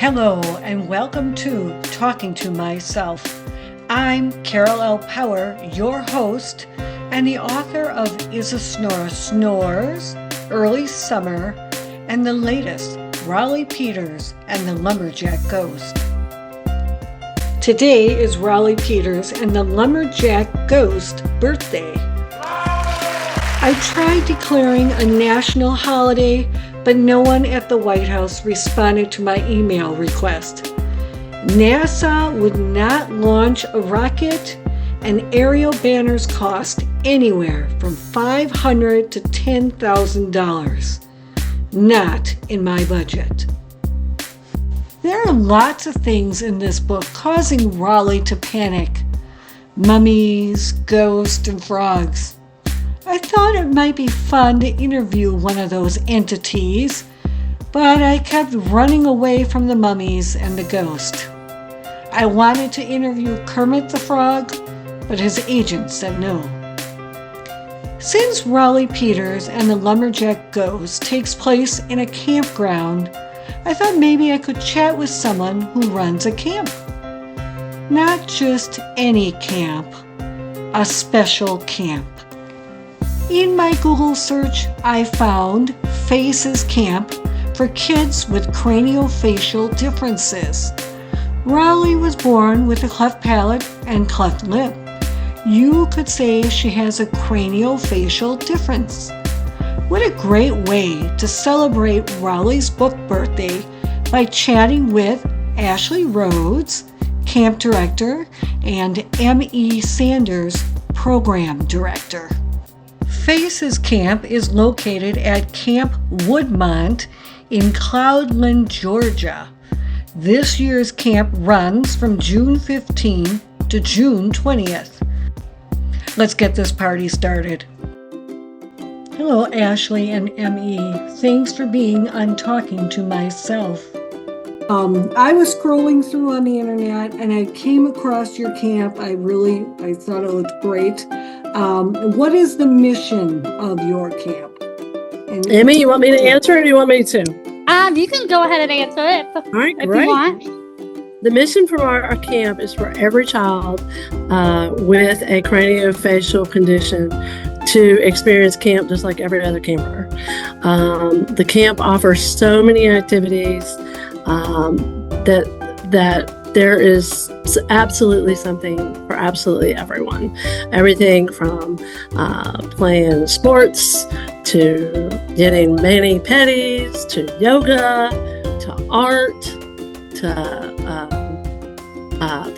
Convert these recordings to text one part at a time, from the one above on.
Hello and welcome to Talking to Myself. I'm Carol L. Paur, your host and the author of Is a Snorer Snores, Early Summer, and the latest, Rowley Peters and the Lumberjack Ghost. Today is Rowley Peters and the Lumberjack Ghost birthday. I tried declaring a national holiday, but no one at the White House responded to my email request. NASA would not launch a rocket, and aerial banners cost anywhere from $500 to $10,000. Not in my budget. There are lots of things in this book causing Rowley to panic. Mummies, ghosts, and frogs. I thought it might be fun to interview one of those entities, but I kept running away from the mummies and the ghost. I wanted to interview Kermit the Frog, but his agent said no. Since Rowley Peters and the Lumberjack Ghost takes place in a campground, I thought maybe I could chat with someone who runs a camp. Not just any camp, a special camp. In my Google search, I found Faces Camp for kids with craniofacial differences. Rowley was born with a cleft palate and cleft lip. You could say she has a craniofacial difference. What a great way to celebrate Rowley's book birthday by chatting with Ashley Rhodes, camp director, and M.E. Sanders, program director. Faces Camp is located at Camp Woodmont in Cloudland, Georgia. This year's camp runs from June 15 to June 20th. Let's get this party started. Hello, Ashley and M.E. Thanks for being on Talking to Myself. I was scrolling through on the internet and I came across your camp. I thought it looked great. What is the mission of your camp? Emmy, you want me to answer or do you want me to? You can go ahead and answer it All right, if great. you want. The mission for our camp is for every child with a craniofacial condition to experience camp just like every other camper. The camp offers so many activities that there is absolutely something for absolutely everyone. Everything from playing sports to getting mani-pedis to yoga to art to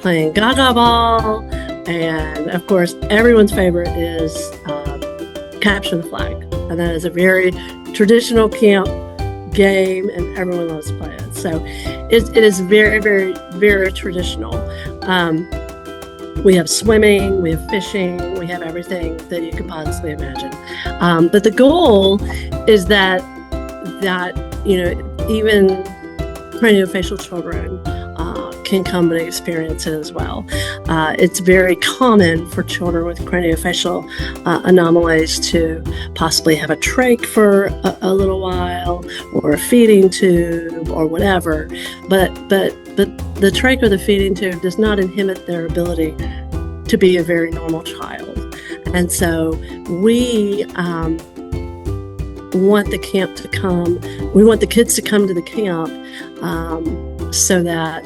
playing gaga ball, and of course everyone's favorite is capture the flag, and that is a very traditional camp game and everyone loves to play it. So it is very, very, very traditional. We have swimming, we have fishing, we have everything that you can possibly imagine. But the goal is that even craniofacial children can come and experience it as well. It's very common for children with craniofacial anomalies to possibly have a trach for a little while, or a feeding tube, or whatever. But the trach or the feeding tube does not inhibit their ability to be a very normal child. And so we want the camp to come. We want the kids to come to the camp so that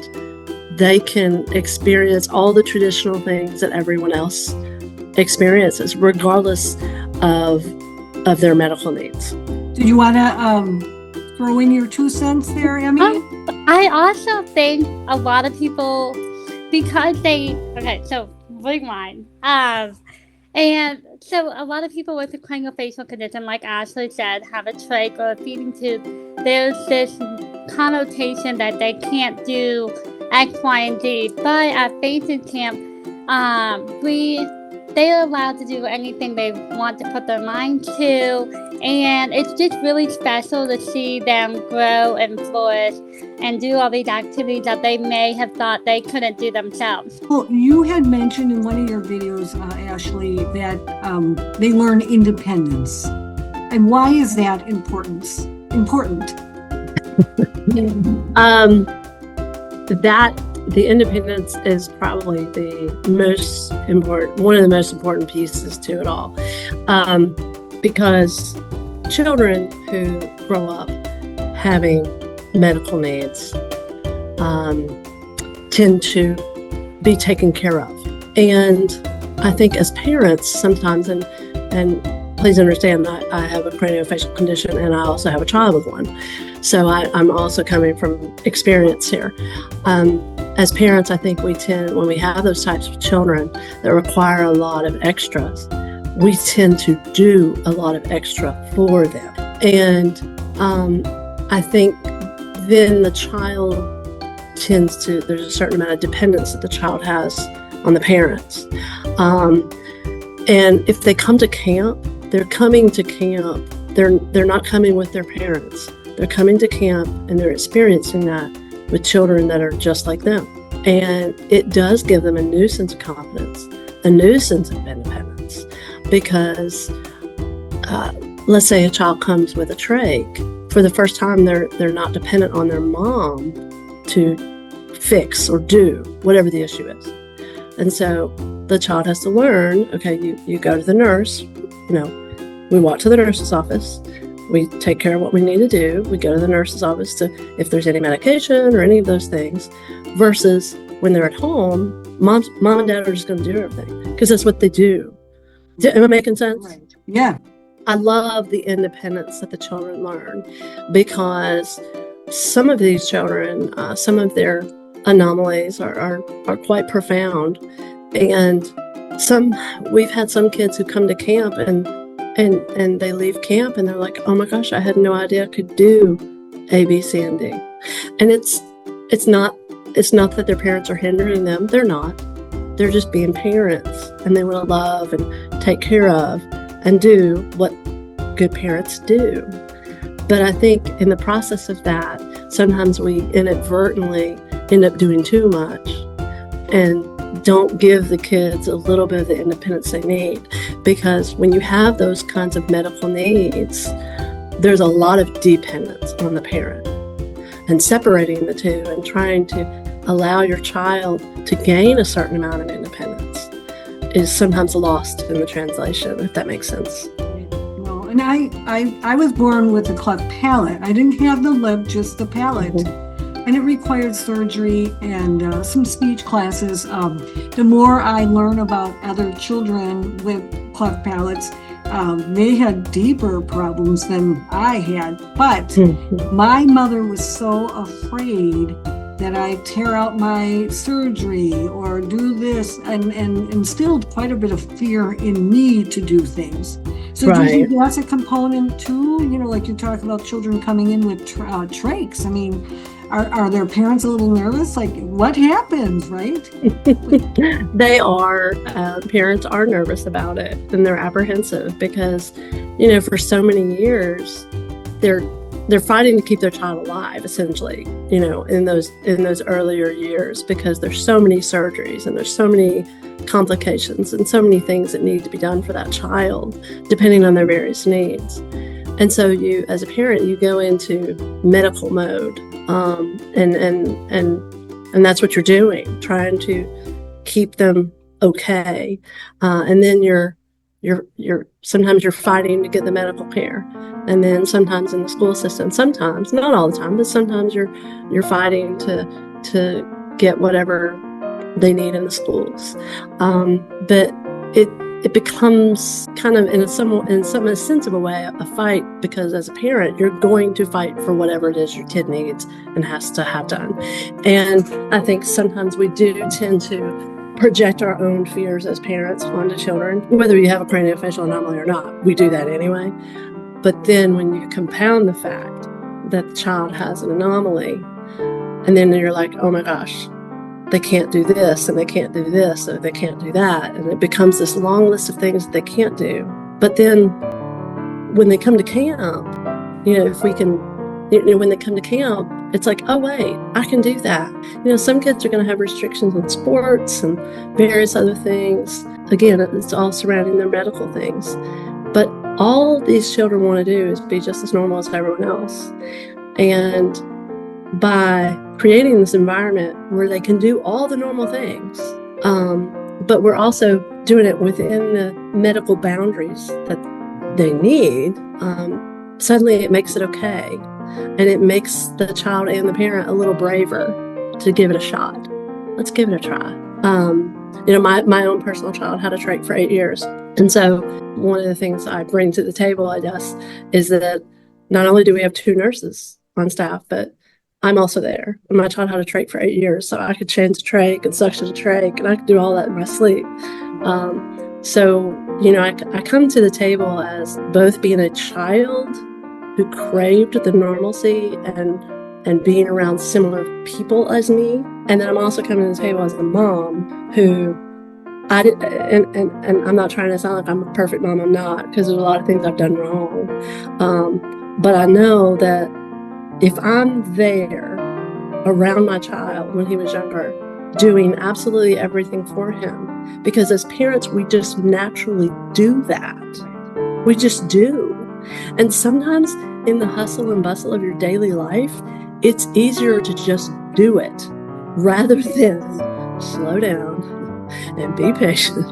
they can experience all the traditional things that everyone else experiences, regardless of their medical needs. Did you want to throw in your 2 cents there, Emmy? I also think a lot of people, because so rewind. And so a lot of people with a craniofacial condition, like Ashley said, have a trach or a feeding tube. There's this connotation that they can't do X, Y, and Z. But at Faces Camp, they're allowed to do anything they want to put their mind to, and it's just really special to see them grow and flourish and do all these activities that they may have thought they couldn't do themselves. Well, you had mentioned in one of your videos, Ashley, that they learn independence. And why is that important? that the independence is probably one of the most important pieces to it all, because children who grow up having medical needs tend to be taken care of. And I think as parents sometimes, and please understand that I have a craniofacial condition and I also have a child with one. So I'm also coming from experience here. As parents, I think we tend, when we have those types of children that require a lot of extras, we tend to do a lot of extra for them. And I think then the child there's a certain amount of dependence that the child has on the parents. And if they come to camp, they're coming to camp. They're not coming with their parents. They're coming to camp and they're experiencing that with children that are just like them. And it does give them a new sense of confidence, a new sense of independence, because let's say a child comes with a trach. For the first time, they're not dependent on their mom to fix or do whatever the issue is. And so the child has to learn, okay, you go to the nurse, we walk to the nurse's office, we take care of what we need to do, we go to the nurse's office to, if there's any medication or any of those things, versus when they're at home, mom and dad are just going to do everything because that's what they do. Am I making sense? Right. Yeah. I love the independence that the children learn, because some of these children, some of their anomalies are quite profound. And we've had some kids who come to camp and they leave camp and they're like, oh my gosh, I had no idea I could do A, B, C, and D. And it's not that their parents are hindering them. They're not. They're just being parents, and they want to love and take care of and do what good parents do. But I think in the process of that, sometimes we inadvertently end up doing too much and don't give the kids a little bit of the independence they need. Because when you have those kinds of medical needs, there's a lot of dependence on the parent. And separating the two and trying to allow your child to gain a certain amount of independence is sometimes lost in the translation, if that makes sense. Well, and I was born with a cleft palate. I didn't have the lip, just the palate. Mm-hmm. And it required surgery and some speech classes. The more I learn about other children with cleft palates, they had deeper problems than I had. But my mother was so afraid that I tear out my surgery or do this, and instilled quite a bit of fear in me to do things. So do you think that's a component too? Like you're talking about children coming in with trachs. I mean, are their parents a little nervous? Like, what happens, right? They are. Parents are nervous about it, and they're apprehensive because, for so many years, they're fighting to keep their child alive, essentially, in those earlier years, because there's so many surgeries and there's so many complications and so many things that need to be done for that child, depending on their various needs. And so you, as a parent, you go into medical mode, and that's what you're doing, trying to keep them okay. And then you're sometimes you're fighting to get the medical care. And then sometimes in the school system, sometimes, not all the time, but sometimes you're fighting to get whatever they need in the schools. But it becomes kind of in a sense of a way a fight, because as a parent, you're going to fight for whatever it is your kid needs and has to have done. And I think sometimes we do tend to project our own fears as parents onto children, whether you have a craniofacial anomaly or not. We do that anyway. But then when you compound the fact that the child has an anomaly, and then you're like, oh my gosh, they can't do this, and they can't do this, or they can't do that. And it becomes this long list of things that they can't do. But then when they come to camp, when they come to camp, it's like, oh wait, I can do that. Some kids are going to have restrictions in sports and various other things. Again, it's all surrounding their medical things. But all these children want to do is be just as normal as everyone else. And by creating this environment where they can do all the normal things, but we're also doing it within the medical boundaries that they need. Suddenly it makes it okay, and it makes the child and the parent a little braver to give it a shot. Let's give it a try. My own personal child had a trach for 8 years. And so one of the things I bring to the table, I guess, is that not only do we have 2 nurses on staff, but I'm also there. And my child had a trach for 8 years, so I could change a trach and suction a trach, and I could do all that in my sleep. I come to the table as both being a child who craved the normalcy and being around similar people as me. And then I'm also coming to the table as a mom who and I'm not trying to sound like I'm a perfect mom. I'm not, because there's a lot of things I've done wrong. But I know that if I'm there around my child when he was younger, doing absolutely everything for him, because as parents, we just naturally do that. We just do. And sometimes in the hustle and bustle of your daily life, it's easier to just do it rather than slow down and be patient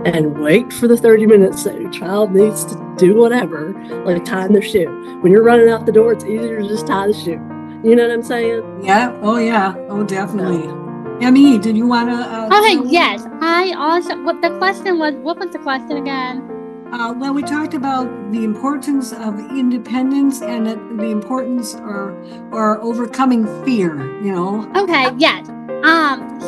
and wait for the 30 minutes that your child needs to do whatever, like tying their shoe. When you're running out the door, it's easier to just tie the shoe. You know what I'm saying? Yeah. Oh, yeah. Oh, definitely. Emmy, did you want to? Okay, yes. I also, what the question was, what was the question again? Well, we talked about the importance of independence and the importance or overcoming fear, Okay, yes.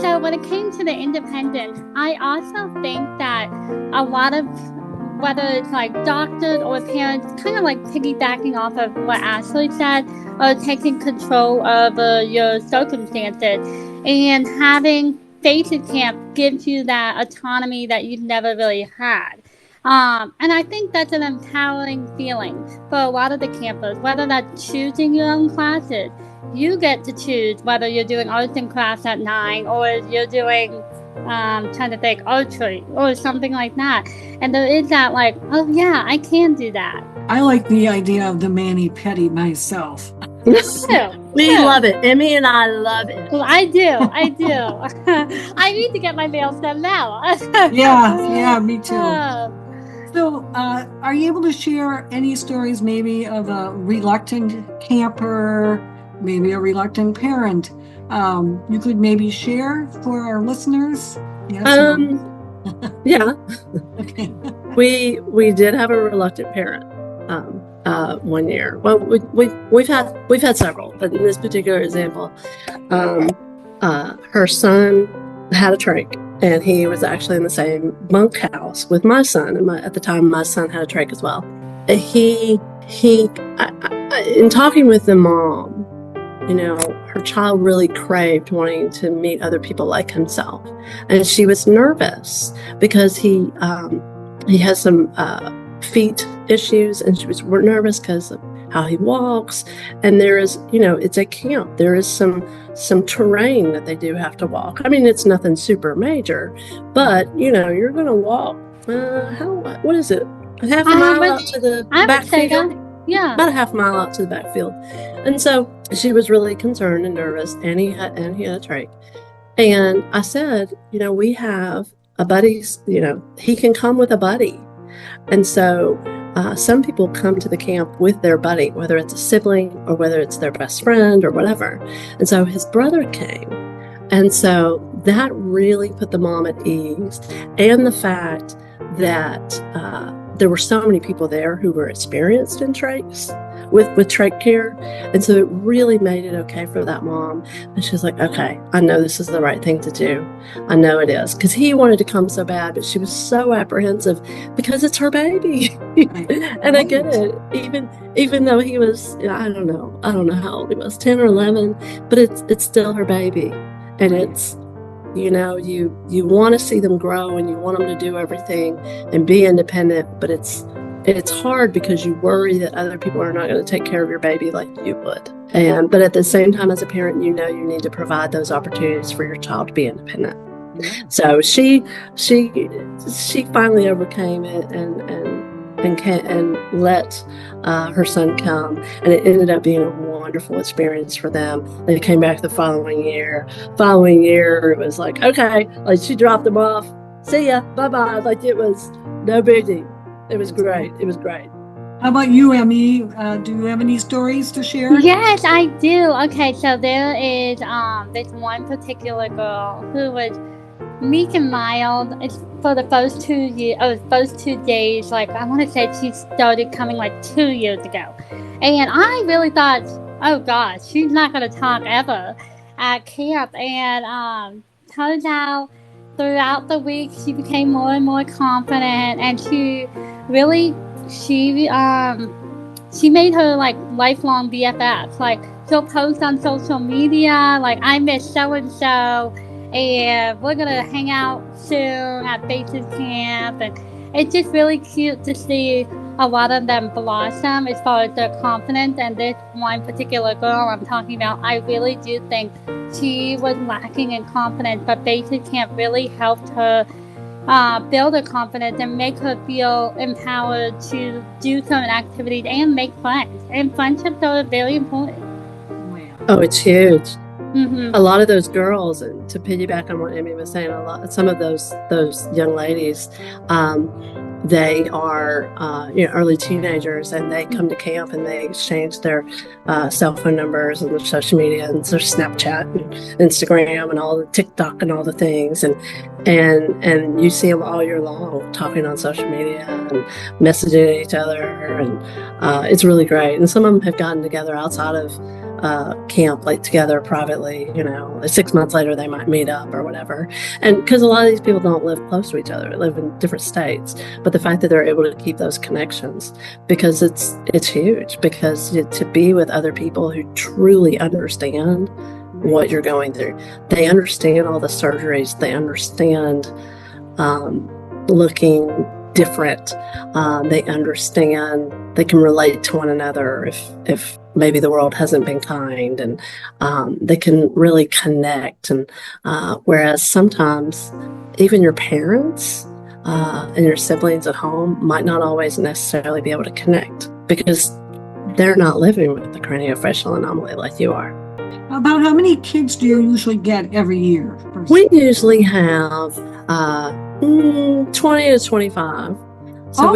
So when it came to the independence, I also think that a lot of, whether it's like doctors or parents, kind of like piggybacking off of what Ashley said, or taking control of your circumstances, and having basic camp gives you that autonomy that you've never really had. And I think that's an empowering feeling for a lot of the campers, whether that's choosing your own classes. You get to choose whether you're doing arts and crafts at 9 or you're doing, trying to think, archery or something like that. And there is that like, oh yeah, I can do that. I like the idea of the mani-pedi myself. We love it. Emmy and I love it. Well, I do. I need to get my nails done now. Yeah, me too. So, are you able to share any stories maybe of a reluctant camper, maybe a reluctant parent? You could maybe share for our listeners? Yes. Yeah. Okay. We did have a reluctant parent. 1 year. Well, we've had several, but in this particular example, her son had a trach, and he was actually in the same bunkhouse with my son. And at the time, my son had a trach as well. In talking with the mom, her child really craved wanting to meet other people like himself, and she was nervous because he has some feet issues, and she was nervous because of how he walks. And there is, it's a camp. There is some terrain that they do have to walk. I mean, it's nothing super major, but you're going to walk. What is it? A half a mile out to the backfield. Yeah, about a half mile out to the backfield. And so she was really concerned and nervous, and he had a trach. And I said, we have a buddy. He can come with a buddy. And so some people come to the camp with their buddy, whether it's a sibling or whether it's their best friend or whatever. And so his brother came. And so that really put the mom at ease. And the fact that there were so many people there who were experienced in trachs with trach care. And so it really made it okay for that mom. And she's like, okay, I know this is the right thing to do. I know it is. Because he wanted to come so bad, but she was so apprehensive because it's her baby. And I get it. Even though he was, I don't know how old he was, 10 or 11, but it's still her baby. And it's, you want to see them grow, and you want them to do everything and be independent, but it's hard because you worry that other people are not going to take care of your baby like you would. But at the same time, as a parent, you need to provide those opportunities for your child to be independent. So she finally overcame it and let her son come, and it ended up being a wonderful experience for them. They came back the following year. Following year, it was like, okay, like she dropped them off. See ya, bye-bye. Like it was no biggie. It was great. It was great. How about you, Emmy? Do you have any stories to share? Yes, I do. Okay, so there is this one particular girl who was meek and mild. It's for the first 2 years, or first 2 days. Like I want to say she started coming like 2 years ago, and I really thought, oh gosh, she's not gonna talk ever at camp. And turns out throughout the week she became more and more confident, and she really she made her like lifelong BFFs. Like she'll post on social media, like I miss so and so, and we're gonna hang out soon at Bases Camp. And it's just really cute to see a lot of them blossom as far as their confidence. And this one particular girl I'm talking about, I really do think she was lacking in confidence, but Bases Camp really helped her build her confidence and make her feel empowered to do certain activities and make friends. And friendships are very important. Oh, it's huge. Mm-hmm. A lot of those girls, and to piggyback on what Amy was saying, some of those young ladies, they are early teenagers, and they come to camp and they exchange their cell phone numbers and their social media and their Snapchat and Instagram and all the TikTok and all the things, and you see them all year long talking on social media and messaging each other, and it's really great. And some of them have gotten together outside of camp, like together privately, 6 months later they might meet up or whatever. And because a lot of these people don't live close to each other, they live in different states, but the fact that they're able to keep those connections, because it's huge, because to be with other people who truly understand what you're going through, they understand all the surgeries, they understand looking different, they understand, they can relate to one another if maybe the world hasn't been kind, and they can really connect. And whereas sometimes even your parents and your siblings at home might not always necessarily be able to connect because they're not living with the craniofacial anomaly like you are. About how many kids do you usually get every year? We usually have 20 to 25. So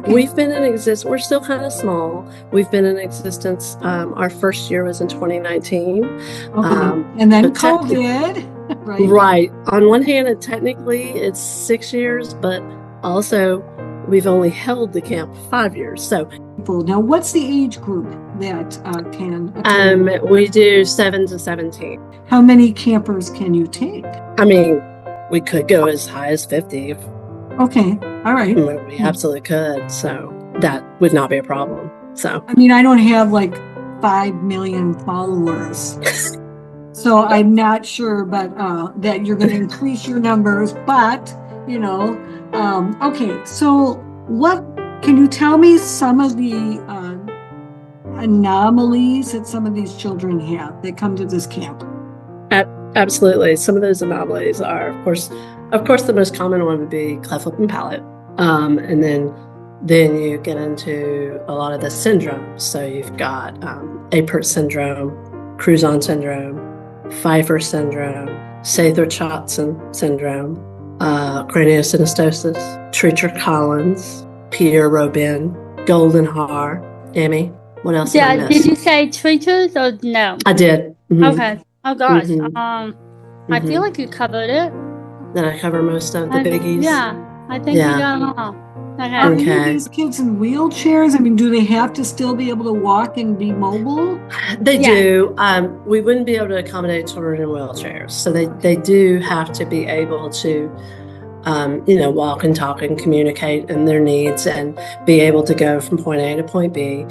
we've been in existence. We're still kind of small. We've been in existence. Our first year was in 2019. And then COVID. Right. On one hand, technically it's 6 years, but also we've only held the camp 5 years. So now, what's the age group that can attend? We do 7 to 17. How many campers can you take? I mean, we could go as high as 50. Okay. All right. We absolutely could. So that would not be a problem. So I mean, I don't have like 5 million followers. So I'm not sure, but that you're going to increase your numbers. But, okay. So what can you tell me some of the anomalies that some of these children have that come to this camp? Absolutely. Some of those anomalies are, of course, the most common one would be cleft lip and palate. And then you get into a lot of the syndromes. So you've got Apert syndrome, Cruzon syndrome, Pfeiffer syndrome, Sather-Chatson syndrome, craniosynostosis, Treacher-Collins, Peter-Robin, golden har. Amy, what else did I miss? Did you say Treachers or no? I did. Mm-hmm. Okay. Oh gosh. Mm-hmm. I feel like you covered it. Did I cover most of the biggies? Yeah, I think you got them all. Okay. Are any of these kids in wheelchairs? I mean, do they have to still be able to walk and be mobile? They do. We wouldn't be able to accommodate children in wheelchairs. So they do have to be able to, walk and talk and communicate in their needs and be able to go from point A to point B.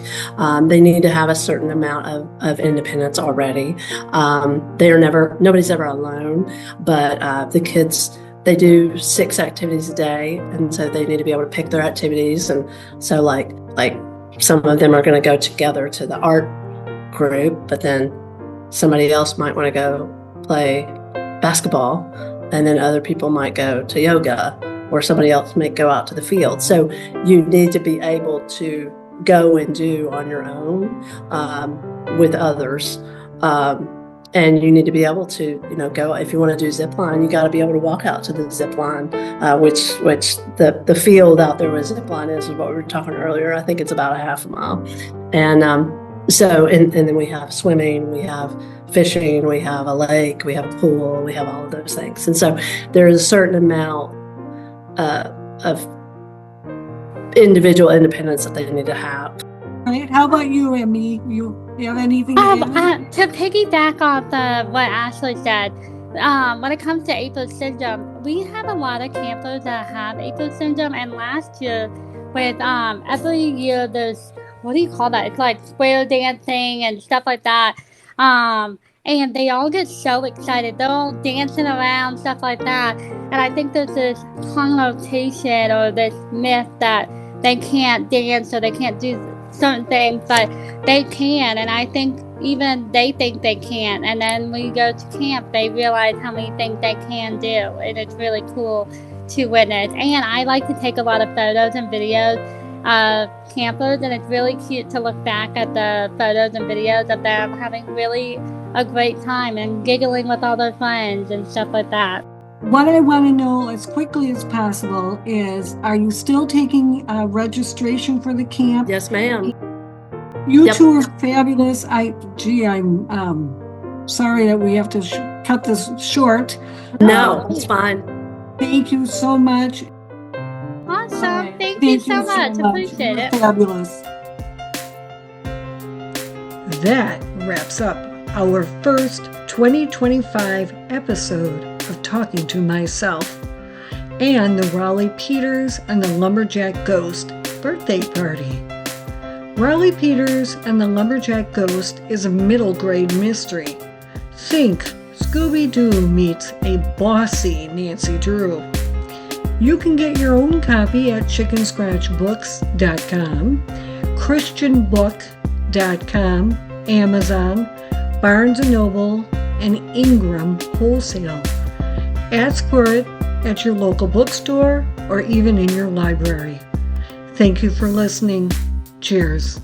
They need to have a certain amount of independence already. Nobody's ever alone, but the kids, they do 6 activities a day, and so they need to be able to pick their activities. And so like some of them are going to go together to the art group, but then somebody else might want to go play basketball, and then other people might go to yoga, or somebody else may go out to the field. So you need to be able to go and do on your own with others. And you need to be able to, go. If you want to do zip line, you got to be able to walk out to the zip line, which the field out there where zip line is what we were talking earlier. I think it's about a half a mile, and and then we have swimming, we have fishing, we have a lake, we have a pool, we have all of those things, and so there is a certain amount of individual independence that they need to have. Right? How about you, Emmy? You have anything to add? To piggyback off what Ashley said, when it comes to APOS syndrome, we have a lot of campers that have APOS syndrome, and last year, with every year there's, what do you call that? It's like square dancing and stuff like that. And they all get so excited. They're all dancing around, stuff like that. And I think there's this connotation or this myth that they can't dance or they can't do certain things, but they can. And I think even they think they can't. And then when you go to camp, they realize how many things they can do. And it's really cool to witness. And I like to take a lot of photos and videos of campers, and it's really cute to look back at the photos and videos of them having really a great time and giggling with all their friends and stuff like that. What I want to know as quickly as possible is, are you still taking registration for the camp? Yes, ma'am. You Yep. two are fabulous. I'm sorry that we have to cut this short. No, it's fine. Thank you so much. Awesome. All right. Thank you so much. Appreciate You're it. fabulous. That wraps up our first 2025 episode of Talking to Myself and the Rowley Peters and the Lumberjack Ghost birthday party. Rowley Peters and the Lumberjack Ghost is a middle grade mystery. Think Scooby-Doo meets a bossy Nancy Drew. You can get your own copy at chickenscratchbooks.com, christianbook.com, Amazon, Barnes & Noble, and Ingram Wholesale. Ask for it at your local bookstore or even in your library. Thank you for listening. Cheers.